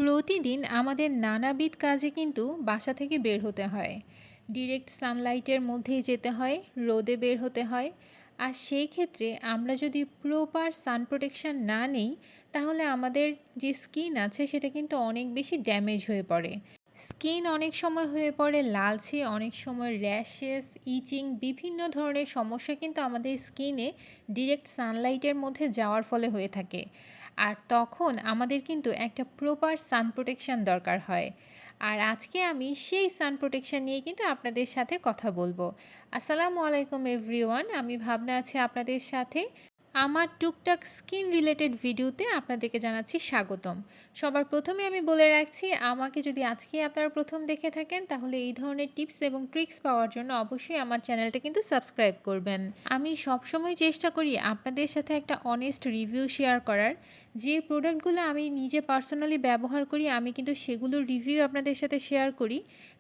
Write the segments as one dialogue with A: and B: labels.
A: প্রতিদিন আমাদের নানাবিধ কাজে কিন্তু বাসা থেকে বের হতে হয়। ডিরেক্ট সানলাইটের মধ্যেই যেতে হয়, রোদে বের হতে হয়। আর সেই ক্ষেত্রে আমরা যদি প্রপার সান প্রোটেকশন না নিই, তাহলে আমাদের যে স্কিন আছে সেটা কিন্তু অনেক বেশি ড্যামেজ হয়ে পড়ে। স্কিন অনেক সময় হয়ে পড়ে লালচে, অনেক সময় র্যাশেস, ইচিং, বিভিন্ন ধরনের সমস্যা কিন্তু আমাদের স্কিনে ডিরেক্ট সানলাইটের মধ্যে যাওয়ার ফলে হয়ে থাকে। আর তখন আমাদের কিন্তু একটা প্রপার সান প্রোটেকশন দরকার হয়। আর আজকে আমি সেই সান প্রোটেকশন নিয়ে কিন্তু আপনাদের সাথে কথা বলবো। আসসালামু আলাইকুম এভরিওয়ান, আমি ভাবনা আছি আপনাদের সাথে। আমার টুকটাক স্কিন রিলেটেড ভিডিওতে আপনাদেরকে জানাচ্ছি স্বাগতম। সবার প্রথমে আমি বলে রাখছি, আমাকে যদি আজকে আপনারা প্রথম দেখে থাকেন, তাহলে এই ধরনের টিপস এবং ট্রিক্স পাওয়ার জন্য অবশ্যই আমার চ্যানেলটা কিন্তু সাবস্ক্রাইব করবেন। আমি সবসময় চেষ্টা করি আপনাদের সাথে একটা অনেস্ট রিভিউ শেয়ার করার। যে প্রোডাক্টগুলো আমি নিজে পার্সোনালি ব্যবহার করি, আমি কিন্তু সেগুলোর রিভিউ আপনাদের সাথে শেয়ার করি।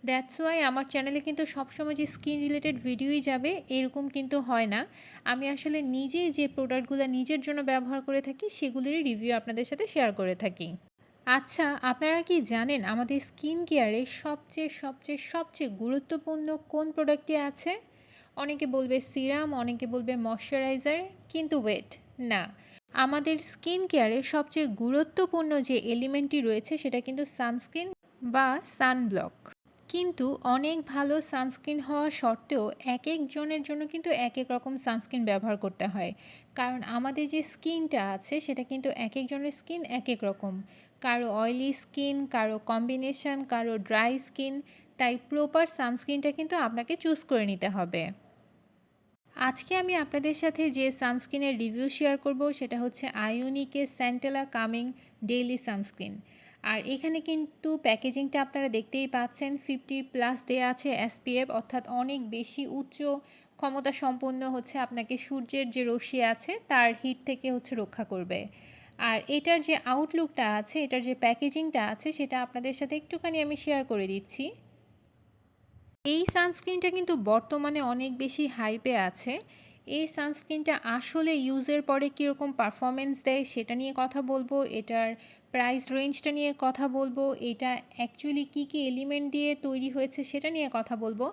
A: দ্যাটস ওয়াই আমার চ্যানেলে কিন্তু সবসময় যে স্কিন রিলেটেড ভিডিওই যাবে এরকম কিন্তু হয় না। আমি আসলে নিজেই যে প্রোডাক্টগুলো নিজের জন্য ব্যবহার করে থাকি সেগুলিরই রিভিউ আপনাদের সাথে শেয়ার করে থাকি। আচ্ছা, আপনারা কি জানেন আমাদের স্কিন কেয়ারে সবচেয়ে সবচেয়ে সবচেয়ে গুরুত্বপূর্ণ কোন প্রোডাক্টটি আছে? অনেকে বলবে সিরাম, অনেকে বলবে ময়শ্চারাইজার, কিন্তু ওয়েট, না। আমাদের স্কিন কেয়ারে সবচেয়ে গুরুত্বপূর্ণ যে এলিমেন্টটি রয়েছে সেটা কিন্তু সানস্ক্রিন বা সানব্লক। কিন্তু অনেক ভালো সানস্ক্রিন হওয়া সত্ত্বেও এক একজনের জন্য কিন্তু এক এক রকম সানস্ক্রিন ব্যবহার করতে হয়। কারণ আমাদের যে স্কিনটা আছে সেটা কিন্তু এক একজনের স্কিন এক এক রকম। কারো অয়েলি স্কিন, কারো কম্বিনেশন, কারো ড্রাই স্কিন। তাই প্রপার সানস্ক্রিনটা কিন্তু আপনাকে চুজ করে নিতে হবে। আজকে আমি আপনাদের সাথে যে সানস্ক্রিনের রিভিউ শেয়ার করব সেটা হচ্ছে আইওনিকের সেন্টেলা কামিং ডেইলি সানস্ক্রিন। আর এখানে কিন্তু প্যাকেজিংটা আপনারা দেখতেই পাচ্ছেন, 50+ দেওয়া আছে এসপিএফ, অর্থাৎ অনেক বেশি উচ্চ ক্ষমতা সম্পন্ন, হচ্ছে আপনাকে সূর্যের যে রশ্মি আছে তার হিট থেকে হচ্ছে রক্ষা করবে। আর এটার যে আউটলুকটা আছে, এটার যে প্যাকেজিংটা আছে সেটা আপনাদের সাথে একটুখানি আমি শেয়ার করে দিচ্ছি। এই সানস্ক্রিনটা কিন্তু বর্তমানে অনেক বেশি হাইপে আছে। এই সানস্ক্রিনটা আসলে ইউজের পরে কীরকম পারফরমেন্স দেয় সেটা নিয়ে কথা বলবো, এটার প্রাইস রেঞ্জটা নিয়ে কথা বলবো, এটা অ্যাকচুয়ালি কী কী এলিমেন্ট দিয়ে তৈরি হয়েছে সেটা নিয়ে কথা বলবো।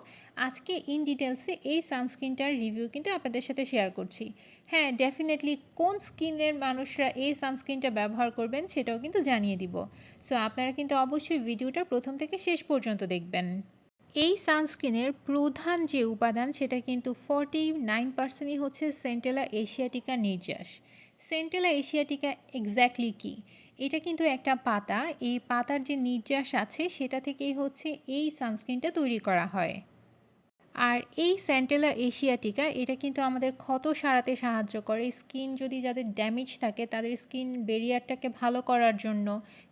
A: আজকে ইন ডিটেলসে এই সানস্ক্রিনটার রিভিউ কিন্তু আপনাদের সাথে শেয়ার করছি। হ্যাঁ, ডেফিনেটলি কোন স্কিনের মানুষরা এই সানস্ক্রিনটা ব্যবহার করবেন সেটাও কিন্তু জানিয়ে দিব। সো আপনারা কিন্তু অবশ্যই ভিডিওটা প্রথম থেকে শেষ পর্যন্ত দেখবেন। এই সানস্ক্রিনের প্রধান যে উপাদান সেটা কিন্তু 49%ই হচ্ছে সেন্টেলা এশিয়াটিকা নির্যাস। সেন্টেলা এশিয়াটিকা এক্স্যাক্টলি কী? এটা কিন্তু একটা পাতা। এই পাতার যে নির্যাস আছে সেটা থেকেই হচ্ছে এই সানস্ক্রিনটা তৈরি করা হয়। আর এই স্যান্টেলা এশিয়াটিকা এটা কিন্তু আমাদের ক্ষত সারাতে সাহায্য করে। স্কিন যদি যাদের ড্যামেজ থাকে তাদের স্কিন ব্যারিয়ারটাকে ভালো করার জন্য,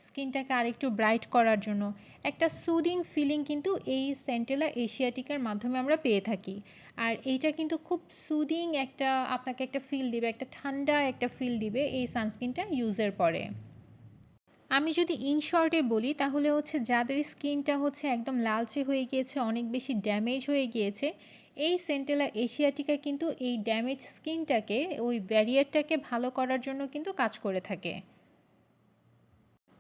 A: স্কিনটাকে আরেকটু ব্রাইট করার জন্য একটা সুদিং ফিলিং কিন্তু এই স্যান্টেলা এশিয়াটিকার মাধ্যমে আমরা পেয়ে থাকি। আর এইটা কিন্তু খুব সুদিং একটা আপনাকে একটা ফিল দিবে, একটা ঠান্ডা একটা ফিল দিবে এই সানস্ক্রিনটা ইউজের পরে। আমি যদি ইন শর্টে বলি তাহলে হচ্ছে যাদের স্কিনটা হচ্ছে একদম লালচে হয়ে গিয়েছে, অনেক বেশি ড্যামেজ হয়ে গিয়েছে, এই সেন্টেলা এশিয়াটিকা কিন্তু এই ড্যামেজ স্কিনটাকে, ওই ব্যারিয়ারটাকে ভালো করার জন্য কিন্তু কাজ করে থাকে।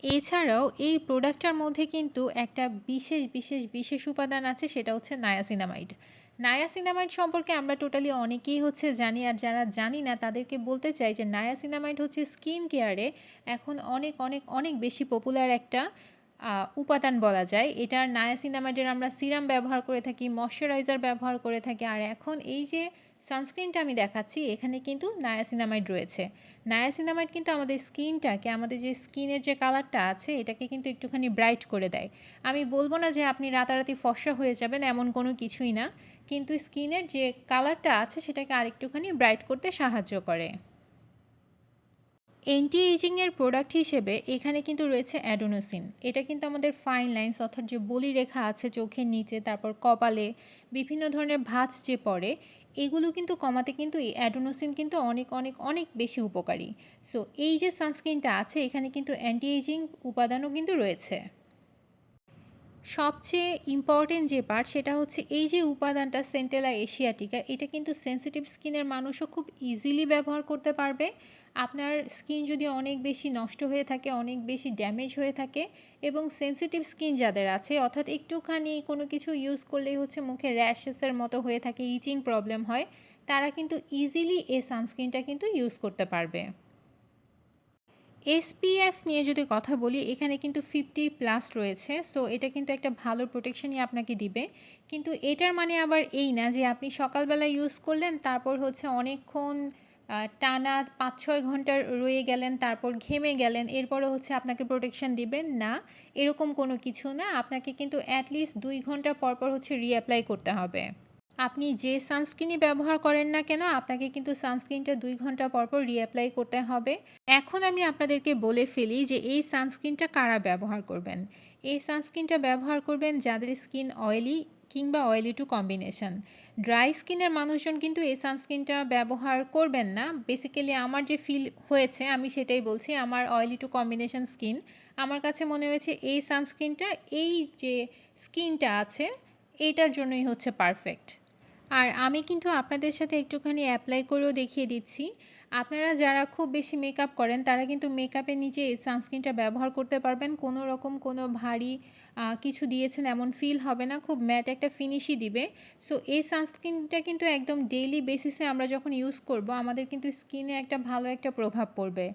A: এছাড়াও এই প্রোডাক্টটার মধ্যে কিন্তু একটা বিশেষ বিশেষ বিশেষ উপাদান আছে, সেটা হচ্ছে নায়াসিনামাইড। নায়াসিনামাইড সম্পর্কে আমরা টোটালি অনেকেই হচ্ছে জানি, আর যারা জানি না তাদেরকে বলতে চাই যে নায়াসিনামাইড হচ্ছে স্কিন কেয়ারে এখন অনেক অনেক অনেক বেশি পপুলার একটা উপাদান বলা যায়। এটার নায়াসিনামাইডের আমরা সিরাম ব্যবহার করে থাকি, ময়শ্চারাইজার ব্যবহার করে থাকি, আর এখন এই যে সানস্ক্রিনটা আমি দেখাচ্ছি এখানে কিন্তু নায়াসিনামাইড রয়েছে। নায়াসিনামাইড কিন্তু আমাদের স্কিনটাকে, আমাদের যে স্কিনের যে কালারটা আছে এটাকে কিন্তু একটুখানি ব্রাইট করে দেয়। আমি বলবো না যে আপনি রাতারাতি ফর্সা হয়ে যাবেন, এমন কোনো কিছুই না, কিন্তু স্কিনের যে কালারটা আছে সেটাকে আরেকটুখানি ব্রাইট করতে সাহায্য করে। অ্যান্টি এজিংয়ের প্রোডাক্ট হিসেবে এখানে কিন্তু রয়েছে অ্যাডোনোসিন। এটা কিন্তু আমাদের ফাইন লাইন্স, অর্থাৎ যে বলিরেখা আছে চোখের নিচে, তারপর কপালে বিভিন্ন ধরনের ভাঁজ যে পড়ে, এগুলো কিন্তু কমাতে কিন্তু এই অ্যাডোনোসিন কিন্তু অনেক অনেক অনেক বেশি উপকারী। সো এই যে সানস্ক্রিনটা আছে এখানে কিন্তু অ্যান্টি এজিং উপাদানও কিন্তু রয়েছে। সবচেয়ে ইম্পর্টেন্ট যে পার্ট সেটা হচ্ছে এই যে উপাদানটা সেন্টেলা এশিয়াটিকা, এটা কিন্তু সেনসিটিভ স্কিনের মানুষও খুব ইজিলি ব্যবহার করতে পারবে। আপনার স্কিন যদি অনেক বেশি নষ্ট হয়ে থাকে, অনেক বেশি ড্যামেজ হয়ে থাকে এবং সেনসিটিভ স্কিন যাদের আছে, অর্থাৎ একটুখানি কোনো কিছু ইউজ করলেই হচ্ছে মুখে র্যাশেসের মতো হয়ে থাকে, ইচিং প্রবলেম হয়, তারা কিন্তু ইজিলি এই সানস্ক্রিনটা কিন্তু ইউজ করতে পারবে। এসপিএফ নিয়ে যদি কথা বলি, এখানে কিন্তু 50+ রয়েছে। সো এটা কিন্তু একটা ভালো প্রোটেকশনই আপনাকে দিবে। কিন্তু এটার মানে আবার এই না যে আপনি সকালবেলা ইউজ করলেন, তারপর হচ্ছে অনেকক্ষণ টানা 5-6 ঘন্টা রয়ে গেলেন, তারপর ঘেমে গেলেন, এরপরে হচ্ছে আপনাকে প্রোটেকশন দিবেন না, এরকম কোনো কিছু না। আপনাকে কিন্তু অ্যাটলিস্ট 2 ঘন্টা পর পর হচ্ছে রিঅ্যাপ্লাই করতে হবে। আপনি যে সানস্ক্রিনই ব্যবহার করেন না কেন, আপনাকে কিন্তু সানস্ক্রিনটা 2 ঘন্টা পর পর রিঅ্যাপ্লাই করতে হবে। এখন আমি আপনাদেরকে বলে ফেলি যে এই সানস্ক্রিনটা কারা ব্যবহার করবেন। এই সানস্ক্রিনটা ব্যবহার করবেন যাদের স্কিন অয়েলি কিংবা অয়েলি টু কম্বিনেশন। ড্রাই স্কিনের মানুষজন কিন্তু এই সানস্ক্রিনটা ব্যবহার করবেন না। বেসিক্যালি আমার যে ফিল হয়েছে আমি সেটাই বলছি। আমার অয়েলি টু কম্বিনেশন স্কিন, আমার কাছে মনে হয়েছে এই সানস্ক্রিনটা এই যে স্কিনটা আছে এইটার জন্যই হচ্ছে পারফেক্ট। আর আমি কিন্তু আপনাদের সাথে একটুখানি অ্যাপ্লাই করেও দেখিয়ে দিচ্ছি। আপনারা যারা খুব বেশি মেকআপ করেন তারা কিন্তু মেকআপের নিচে এই সানস্ক্রিনটা ব্যবহার করতে পারবেন। কোনো রকম কোনো ভারী কিছু দিয়েছেন এমন ফিল হবে না, খুব ম্যাট একটা ফিনিশই দিবে। সো এই সানস্ক্রিনটা কিন্তু একদম ডেইলি বেসিসে আমরা যখন ইউজ করব আমাদের কিন্তু স্কিনে একটা ভালো একটা প্রভাব পড়বে।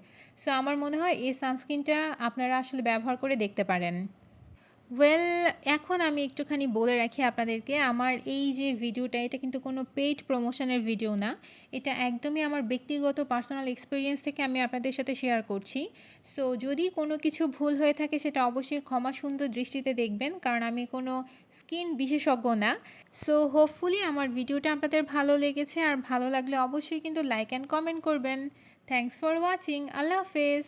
A: সো আমার মনে হয় এই সানস্ক্রিনটা আপনারা আসলে ব্যবহার করে দেখতে পারেন। ওয়েল, এখন আমি একটুখানি বলে রাখি আপনাদেরকে, আমার এই যে ভিডিওটা এটা কিন্তু কোনো পেইড প্রমোশনের ভিডিও না। এটা একদমই আমার ব্যক্তিগত পার্সোনাল এক্সপেরিয়েন্স থেকে আমি আপনাদের সাথে শেয়ার করছি। সো যদি কোনো কিছু ভুল হয়ে থাকে সেটা অবশ্যই ক্ষমা সুন্দর দৃষ্টিতে দেখবেন, কারণ আমি কোনো স্কিন বিশেষজ্ঞ না। সো হোপফুলি আমার ভিডিওটা আপনাদের ভালো লেগেছে, আর ভালো লাগলে অবশ্যই কিন্তু লাইক অ্যান্ড কমেন্ট করবেন। Thanks for watching. আল্লাহ হাফেজ।